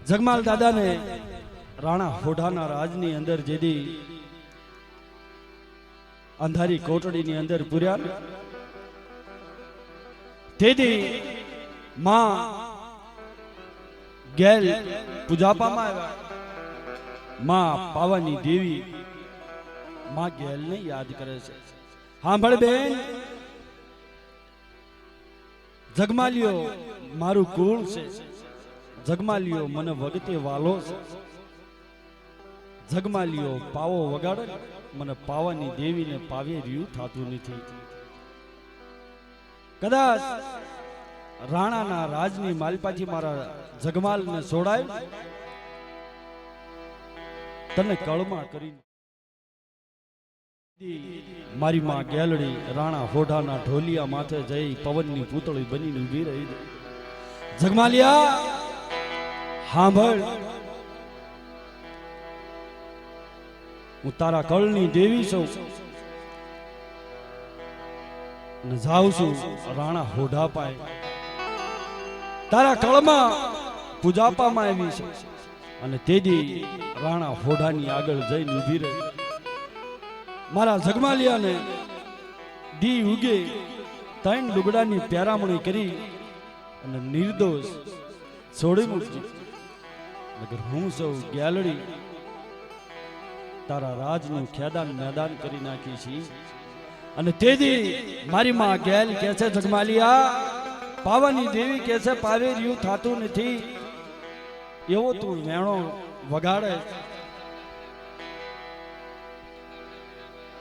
જગમાલ દાદાને રાણા હોઢાના રાજની અંદર જેદી અંધારી કોટડીની અંદર પૂર્યા તેદી માં ગેલ પૂજાપામાં આવ્યા. માં પાવાની દેવી માં ગેલને યાદ કરે છે. સાંભળ બેન, જગમાલિયો મારું કુળ છે, જગમાલિયો મને વગતે વાલો છે, જગમાલિયો પાવો વગાડે મને પાવાની દેવીને પાવે રહ્યું થાતું નથી. કદાચ રાણાના રાજની માલપાથી મારા જગમાલને છોડાય તને કળમાં કરી મારી માં ગેલડી રાણા હોઢાના ઢોલિયા માથે જઈ પવનની પૂતળી બનીને ઊભી રહી. જગમાલિયા સાંભળ, હું તારા કળની દેવી છું ને જાઉં છું રાણા હોઢા પાય. તારા કળમાં પૂજાપામાં આવી છે અને તેદી રાણા હોઢાની આગળ જઈને ઊભી રહી. મારા જગમાલિયાને દી ઉગે ત્રણ લુગડાની પહેરામણી કરી અને નિર્દોષ છોડી મૂકજો. મગર હું સૌ ગેલડી તારા રાજનું ખેદાન મેદાન કરી નાખી છે. અને તેદી મારી માં ગેલ કહે છે, જગમાલિયા પાવાની દેવી કહે છે પાવે રહ્યું થાતું નથી, એવો તું વેણો વગાડે.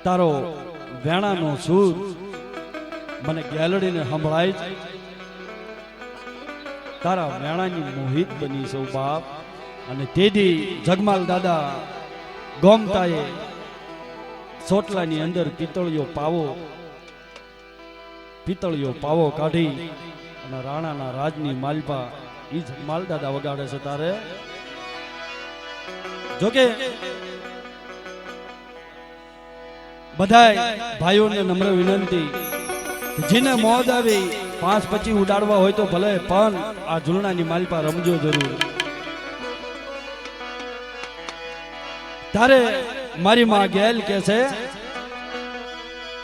તારો વેણાનો સૂર મને ગેલડીને સંભળાય છે. તારા વેણાની મોહિત બની સૌ બાપ. અને તેદી જગમાલ દાદા ગોમતાએ સોટલાની અંદર પિત્તળિયો પાવો કાઢી અને રાણાના રાજની માલપા ઈ જગમાલ દાદા વગાડે છે. તારે જોકે બધાય ભાઈઓને નમ્ર વિનંતી, જેને મોજ આવી 5-25 ઉડાડવા હોય તો ભલે, પણ આ ઝૂલણાની માલપા રમજો જરૂર. તારે મારી માં ગેલ કે છે,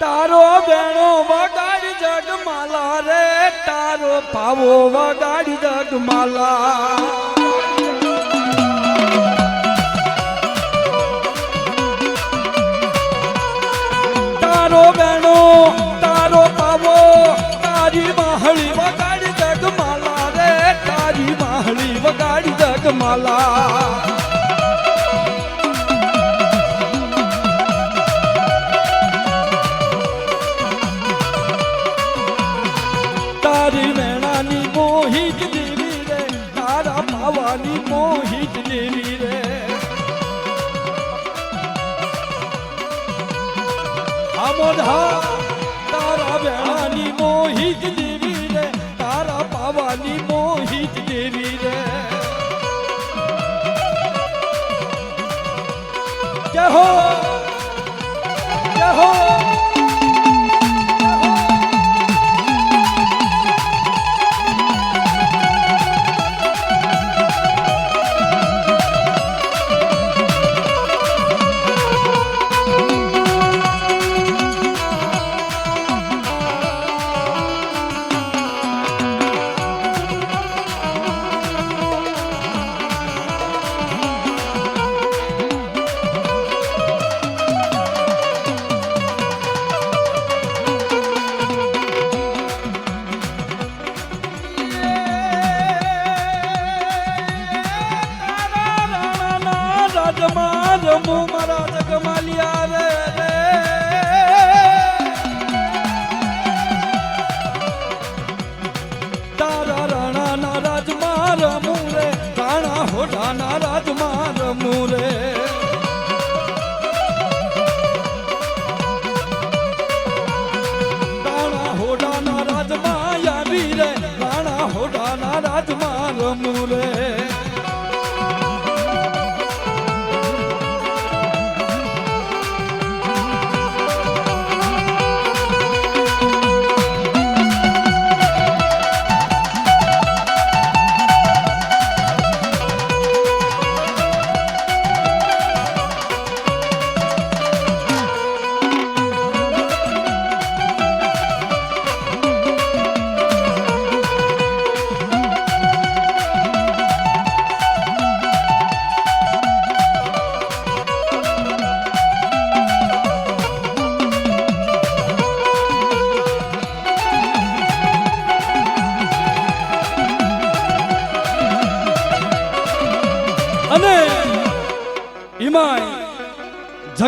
તારો બેણો વગાડી જગમાલા રે, તારો પાવો વગાડી જગમાલા. તારો બેણો તારો પાવો તારી માહળી વગાડી જગમાલા રે, તારી માહળી વગાડી જગમાલા. તારી વેણાની મોહિત દેવી રે, તારા પાવાની મોહિત દેવી રે. આમોદા તારા વેણાની મોહિત દેવી રે, તારા પાવાની મોહિત દેવી રે. જય હો જય હો. રમું મારા જગમાલિયા રે, તારા રાણાના રાજમાં રમું રે, રાણા હોઢાના રાજમાં રમું રે. રાણા હોઢાના રાજમાં આવી રે, રાણા હોઢાના રાજમાં રમું રે.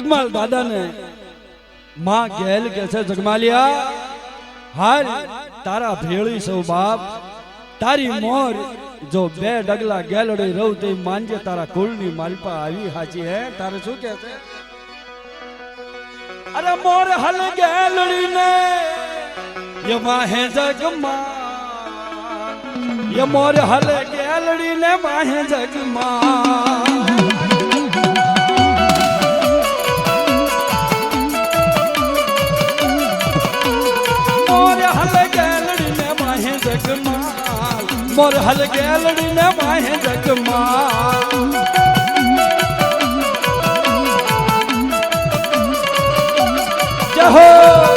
જગમાલ દાદાને માં ગેલ કે છે જગમાલિયા હાલ તારા ભેળી સૌ બાપ તારી મોર જો બે ડગલા ગેલડી રહું તે માનજે તારા કુળની માલપા આવી હાચી હે તારે શું કે છે અરે મોર હલ ગેલડી ને ये माहे जगमा ये मोर हल गैलड़ी ने माहे जगमा मोर हल गैलड़ी ने माहे जगमा मोर हल गैलड़ी ने माहे जगमा जय हो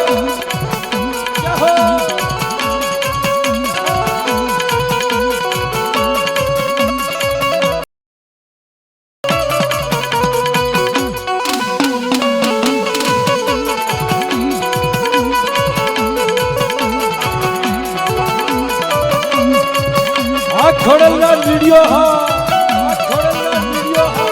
खोड़लना वीडियो हा खोड़लना वीडियो हा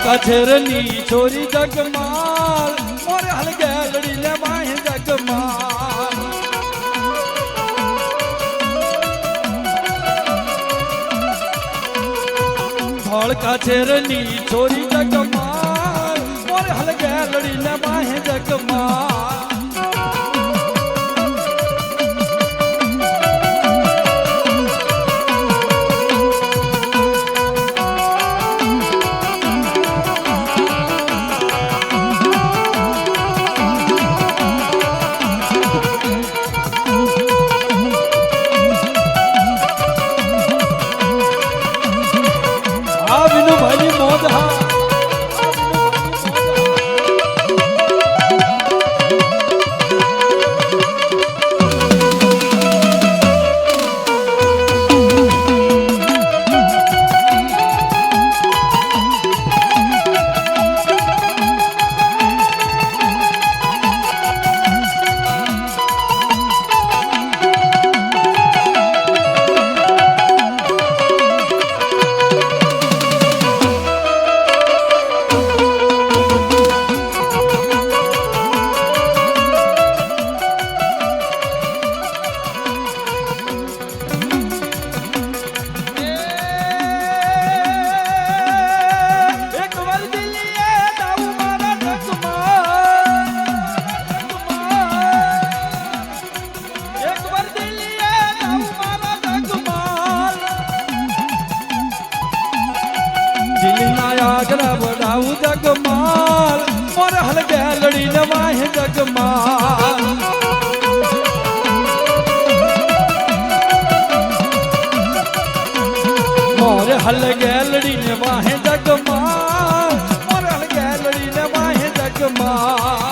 का छेरनी छोरी जगमाल मोर हल गैलड़ी ने माहे जगमाल धौल का छेरनी छोरी जगमाल मोर हल गैलड़ी ने माहे जगमाल जगमाल मोर हल गैलड़ी ने माहे जगमाल मोर हल गैलड़ी ने माहे जगमाल मोर हल गैलड़ी ने माहे जगमाल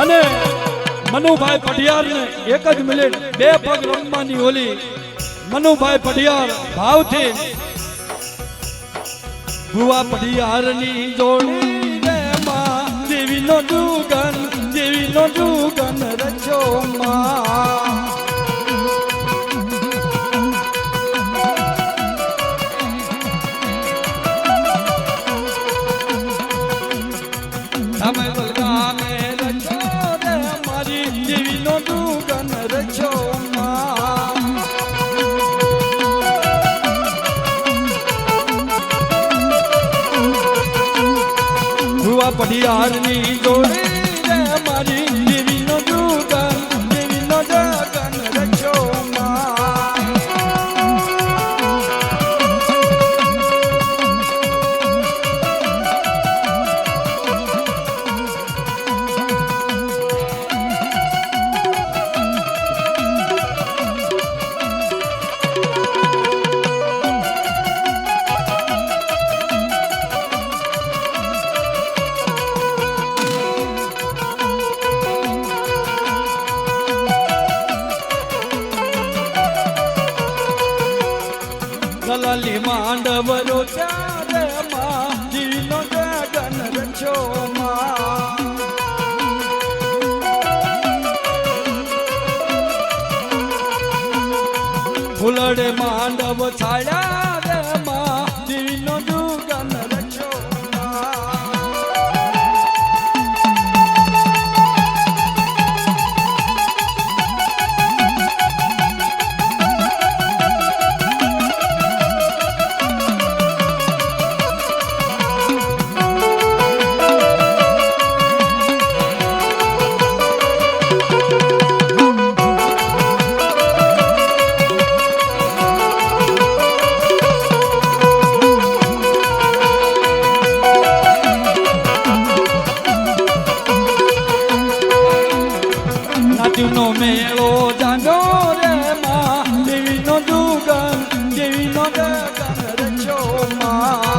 અને મનુભાઈ પઢિયાર ને એક જ મિનિટ બે પગ રમવાની ઓલી મનુભાઈ પઢિયાર ભાવથી ભુવા પઢિયાર ની જોડી રે માં દેવીનો જુગન રચો માં તમે બલગા મે રચો રે મારી દેવીનો જુગન રચો માં ભુવા પઢિયાર ની જોડી રે મારી દેવીનો જુગન રચો માંડવ રોચ્યા રે માં દીનો ગગન રચો માં ફૂલડે માંડવ છાડ્યા રે માં દીનો જુગન રચો નો મેળો જાનો રે માં દેવીનો જુગન દેવીનો ગગન રચો માં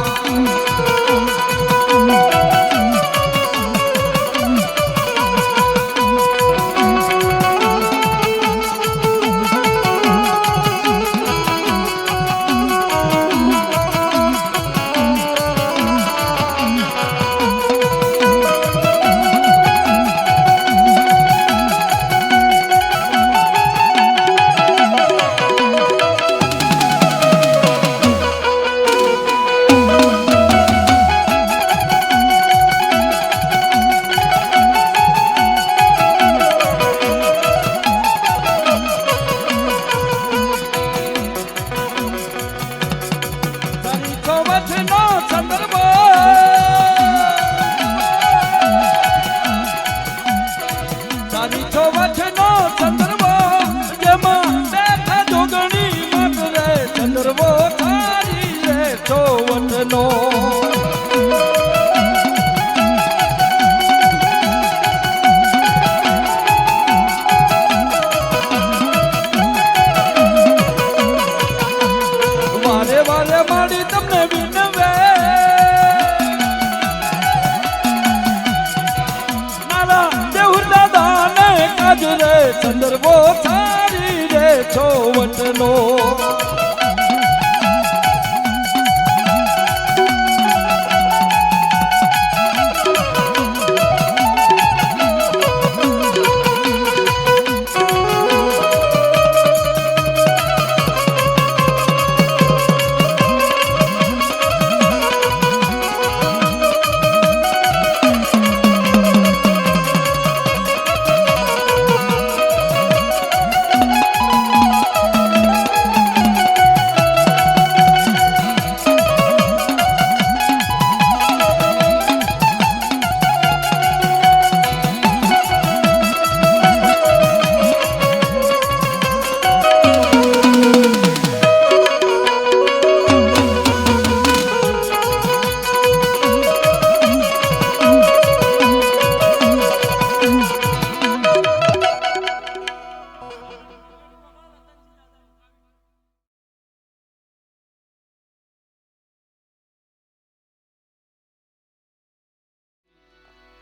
ચંદ્રવો થારી રે છોવટનો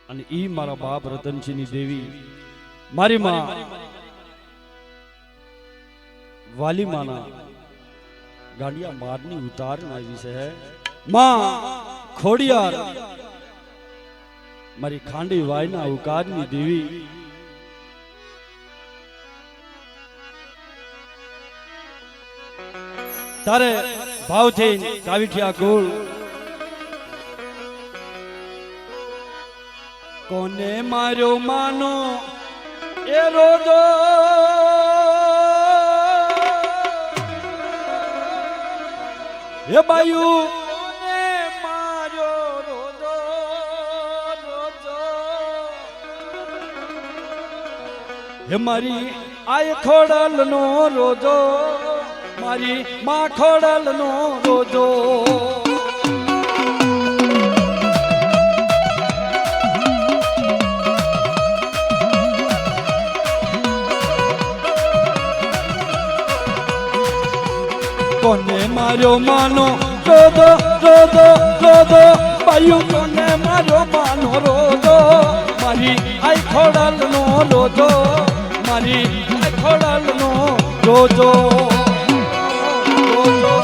અને ઈ મારા બાપ રતનસિંહની દેવી મારી માં વાલી માના ગાંડિયા મારની ઉતારના વિશે હે માં ખોડિયાર મારી ખાંડી વાયના ઉકારની દેવી તારે ભાવથી કાવીઠિયા કુળ કોને માર્યો માનો એ રોજો એ બાયુ કોને માર્યો રોજો રોજો હે મારી આય ખોડલ નો રોજો મારી માં ખોડલ નો રોજો કોને માર્યો માનો રોદો રોદો રોદો બાયુ કોને માર્યો માનો રોદો મારી આઈ ખોડલ નો રોદો મારી આઈ ખોડલ નો રોદો રોદો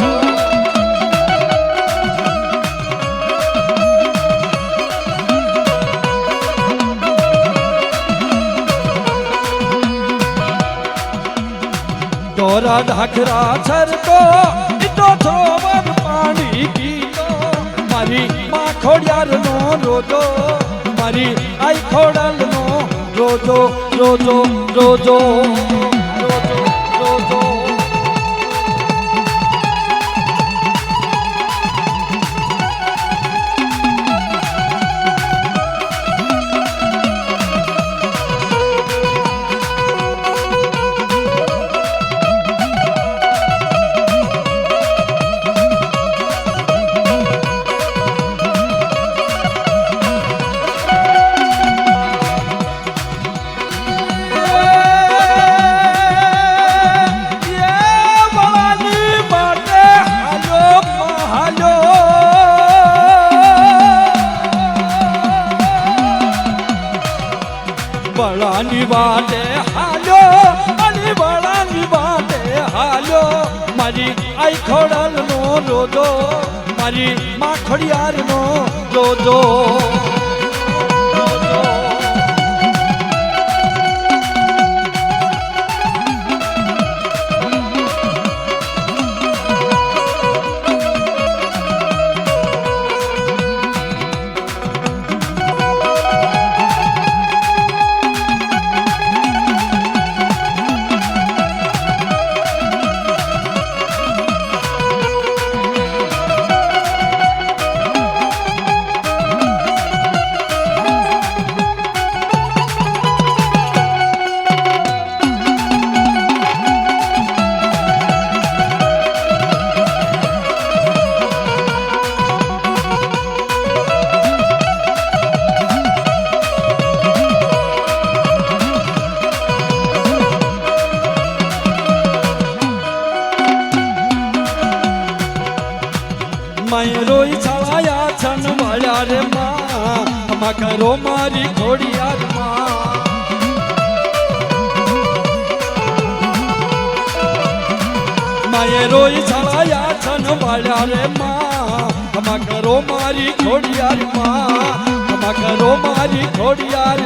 ઢાખરા છરતો ઈટો છોવર પાણી પીતો મારી માં ખોડિયારનો રોજો મારી આઈ ખોડલનો રોજો રોજો રોજો રોજો રોજો બળાની વાટે હાલ્યો અને બળાની વાટે હાલ્યો મારી આઈ ખોડલનો રોજો મારી માં ખોડિયારનો રોજો રોઈ છાયા છન વાળ્યા રે માં હમા કરો મારી ખોડિયાર માએ રોઈ છાયા છન વાળ્યા રે માં હમા કરો મારી ખોડિયાર હમા કરો મારી ખોડિયાર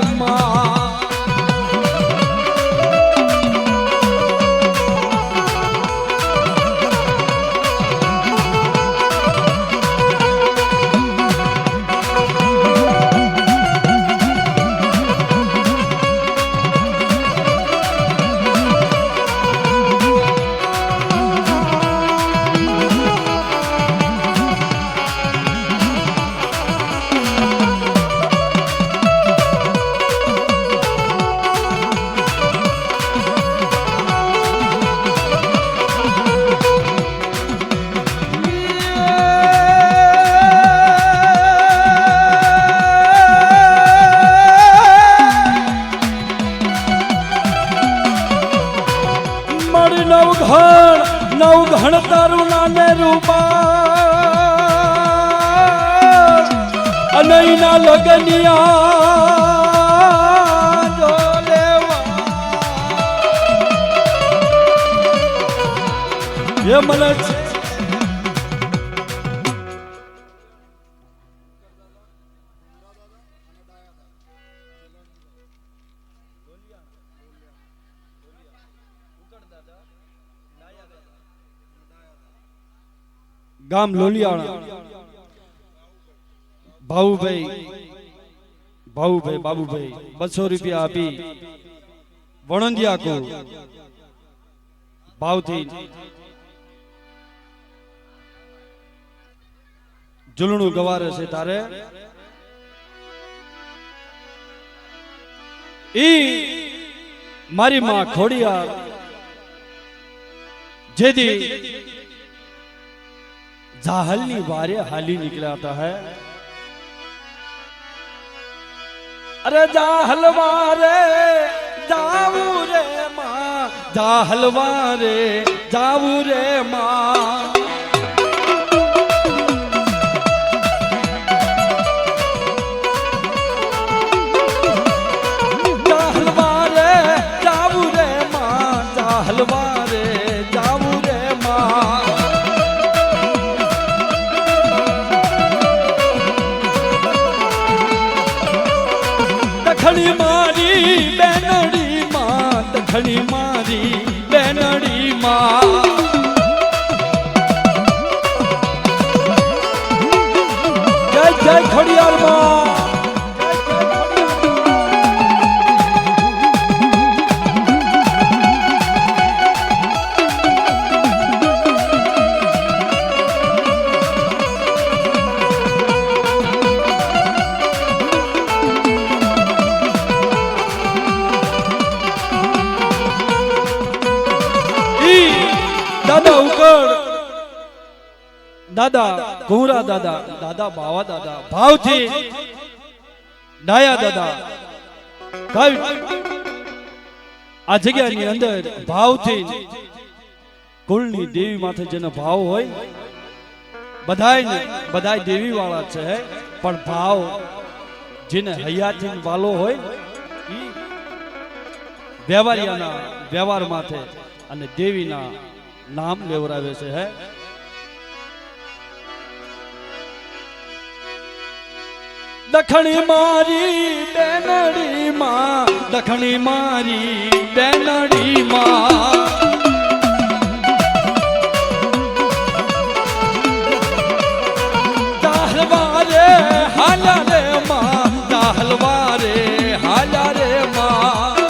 નવઘણ તારું નાને રૂપા અનૈના લગનિયા જો લેવા એ મને ગામ લોલિયાણા બાબુભાઈ બાબુભાઈ 200 રૂપિયા આપી વણંદિયા કો ભાવથી ઝૂલણું ગવારે છે તારે ઈ મારી માં ખોડિયાર જેદી जाहलनी वारे हाली निकलाता है अरे जाहल वारे जाऊ रे माँ जाहल वारे जाऊ रे माँ जाहल वारे जाऊ रे माँ जाहल वारे जाऊ रे माँ दखणी मारी बेनड़ी माँ दखणी मारी बेनड़ी माँ જય ખોડિયાર માં દાદા ઉકળ દાદા કુંવરા દાદા દાદા બાવા દાદા ભાવથી ડાયા દાદા કઈ આ જગ્યાની અંદર ભાવથી કુળની દેવી માથે જેનો ભાવ હોય બધાય દેવી વાળા છે પણ ભાવ જેને હૈયાથી વાલો હોય ઈ વ્યવહારિયાના વ્યવહાર માથે અને દેવીના નામ લેવરાવે છે હે દખણી મારી બેનડી માં દખણી મારી બેનડી માં દાહલવારે હાલા રે માં દાહલવારે હાલા રે માં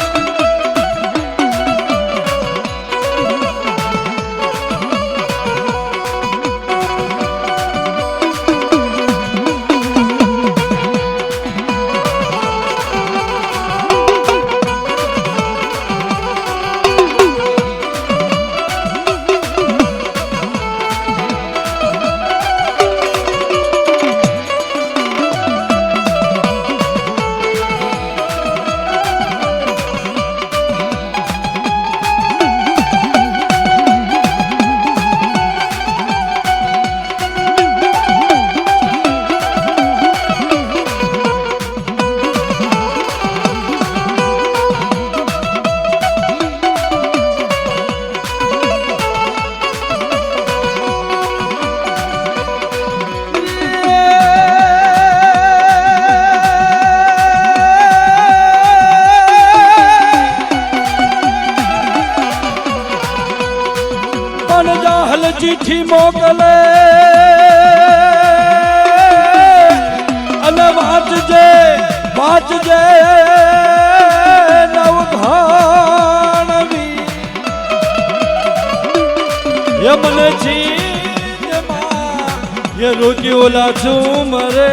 ચિઠ્ઠી મોકલે અને વાંચજે નવઘાણવી એ મને ચીનમાં એ રોકી ઓલા છું મરે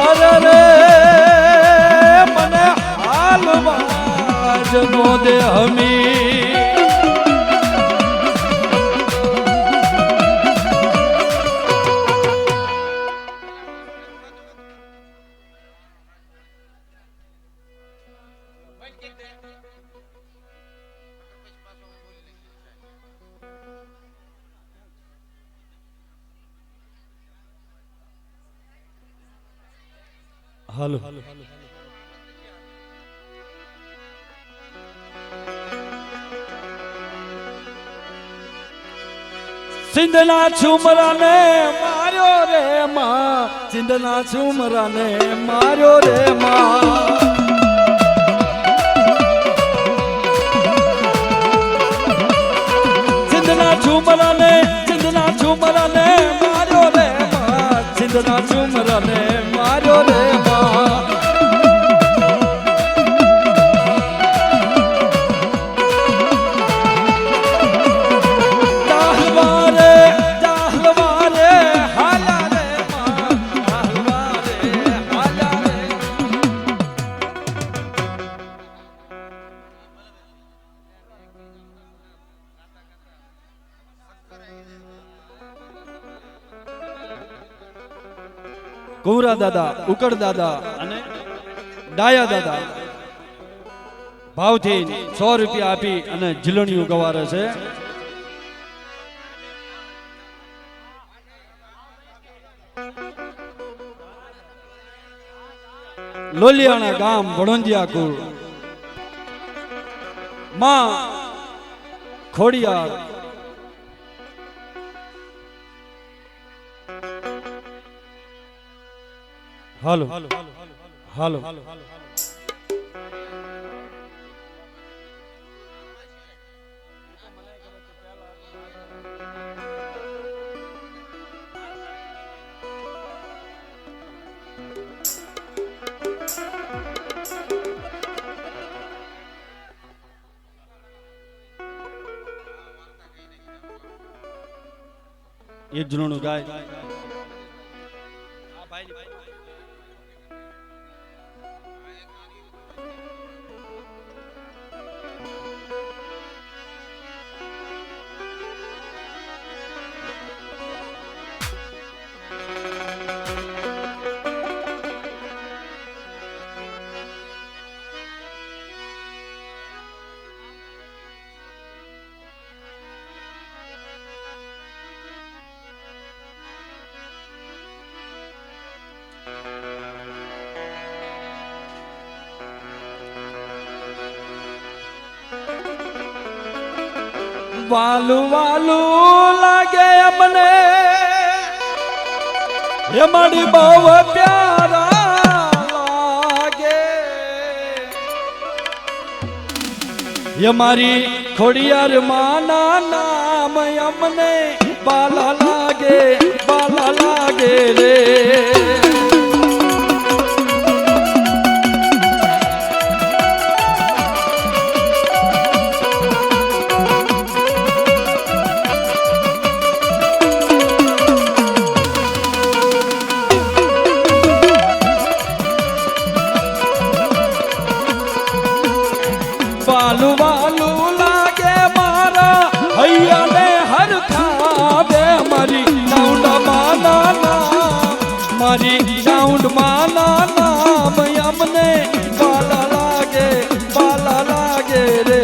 અરે રે મને હાલવા જનો દે હમી હાલો સિંધના છુમરાને માર્યો રે માં સિંધના છુમરાને માર્યો રે માં સિંધના છુમરાને માર્યો રે માં સિંધના છુમરાને માર્યો રે માં કુંવરા દાદા ઉકળ દાદા અને ડાયા દાદા ભાવથી 100 રૂપિયા આપી અને ઝીલણીયું ગવારે છે લોલિયાણા ગામ વણોંદિયા કુળ માં ખોડિયાર હાલો હાલો એક જણોનું ગાય. વાલું વાલું લાગે અમને એ મારી બહુ પ્યારા લાગે એ મારી ખોડિયાર માના નામ અમને બાલા લાગે રે. વાલું વાલું લાગે મારા હૈયાને હરખાવે મારી સાઉન્ડ માના નામ મારી સાઉન્ડ માના નામ અમને બાલા લાગે રે.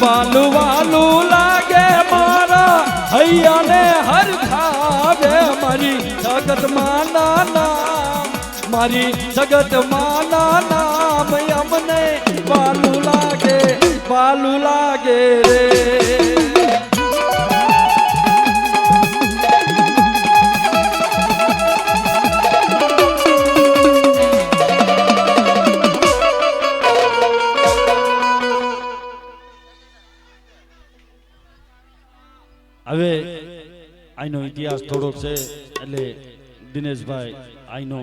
વાલું વાલું લાગે મારા હૈયાને હરખાવે મારી જગત માના નામ મારી જગત માના નામ અમને વાલું લાગે રે. હવે આનો ઇતિહાસ થોડોક છે એટલે દિનેશભાઈ આનો